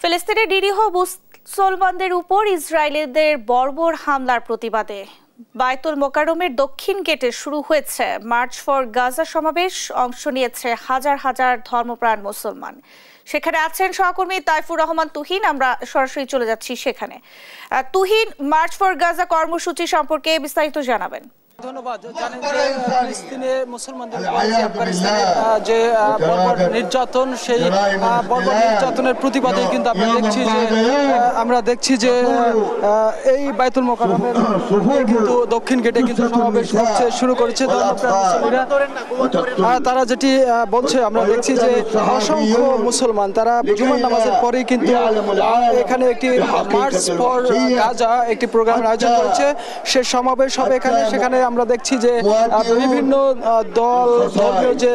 ফিলিস্তিনের নিরীহ মুসলমানদের উপর ইসরায়েলিদের বর্বর হামলার প্রতিবাদে বায়তুল মোকাররমের দক্ষিণ গেটে শুরু হয়েছে মার্চ ফর গাজা সমাবেশ। অংশ নিয়েছে হাজার হাজার ধর্মপ্রাণ মুসলমান। সেখানে আছেন সহকর্মী তাইফুর রহমান তুহিন। আমরা সরাসরি চলে যাচ্ছি সেখানে। তুহিন, মার্চ ফর গাজা কর্মসূচি সম্পর্কে বিস্তারিত জানাবেন। ধন্যবাদ। জানেন যে ফিলিস্তিনে মুসলমানদের আফগানিস্তানের যে বর্বর নির্যাতন, সেই বর্বর নির্যাতনের প্রতিবাদে কিন্তু আমরা দেখছি যে এই বায়তুল মোকাররমের কিন্তু দক্ষিণ গেটে কিন্তু সমাবেশ শুরু করেছে ধর্মপ্রাণ মুসলিমরা। তারা যেটি বলছে, আমরা দেখছি যে অসংখ্য মুসলমান তারা জুমার নামাজের পরেই কিন্তু এখানে একটি মার্চ ফর গাজা একটি প্রোগ্রামের আয়োজন করেছে। সে সমাবেশ হবে এখানে। সেখানে আমরা দেখছি যে বিভিন্ন ধর্মীয় যে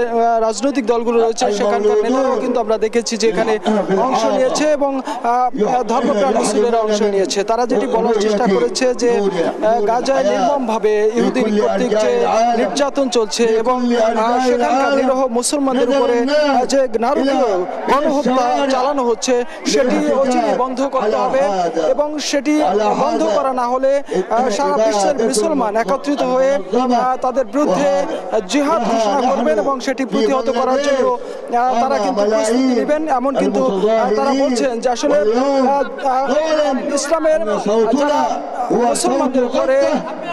রাজনৈতিক দলগুলো রয়েছে সেখানকার নেতারাও কিন্তু আমরা দেখেছি যে এখানে অংশ নিয়েছে এবং ধর্মপ্রাণ মুসলিমরা অংশ নিয়েছে। তারা যেটি বলার চেষ্টা করেছে যে গাজায় নির্মমভাবে ইহুদি কর্তৃক যে নির্যাতন চলছে এবং সেখানকার নিরীহ মুসলমানদের উপরে যে নারকীয় গণহত্যা চালানো হচ্ছে সেটি অচিরেই বন্ধ করতে হবে এবং সেটি বন্ধ করা না হলে সারা বিশ্বের মুসলমান একত্রিত হয়ে তাদের বিরুদ্ধে জিহাদ ঘোষণা করবেন এবং সেটি প্রতিহত করার জন্য তারা কিন্তু প্রস্তুতি নেবেন। এমন কিন্তু তারা বলছেন যে আসলে ইসলামের যারা মুসলমানদের উপরে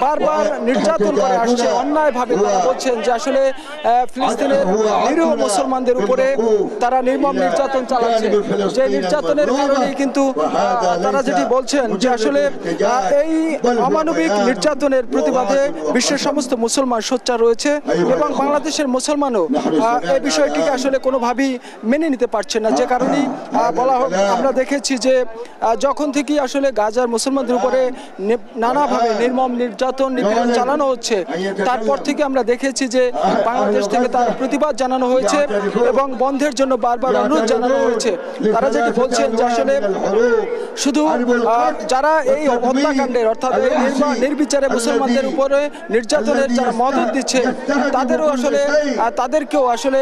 বারবার নির্যাতন করে আসছে অন্যায়ভাবে, তারা বলছেন যে আসলে ফিলিস্তিনের নিরীহ মুসলমানদের উপরে তারা নির্মম নির্যাতন চালাচ্ছে। যে নির্যাতনের কারণেই কিন্তু তারা যেটি বলছেন যে আসলে এই অমানবিক নির্যাতনের প্রতিবাদে বিশ্বের সমস্ত মুসলমান সোচ্চার রয়েছে এবং বাংলাদেশের মুসলমানও এই বিষয়টিকে আসলে কোনোভাবেই মেনে নিতে পারছে না। যে কারণেই বলা হোক, আমরা দেখেছি যে যখন থেকে আসলে গাজার মুসলমানদের উপরে নানাভাবে নির্মম নির্যাতন নিপীড়ন চালানো হচ্ছে, তারপর থেকে আমরা দেখেছি যে বাংলাদেশ থেকে তার প্রতিবাদ জানানো হয়েছে এবং বন্ধের জন্য বারবার অনুরোধ জানানো হয়েছে। তারা যেটি বলছেন যে আসলে শুধু যারা এই হত্যাকাণ্ডের অর্থাৎ নির্বিচারে মুসলমানদের উপরে নির্যাতনের যারা মদত দিচ্ছে তাদেরও আসলে তাদেরকেও আসলে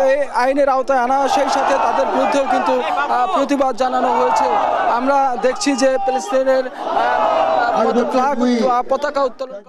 এই আইনের আওতায় আনা, সেই সাথে তাদের বিরুদ্ধেও কিন্তু প্রতিবাদ জানানো হয়েছে। আমরা দেখছি যে ফিলিস্তিনের পতাকা উত্তোলন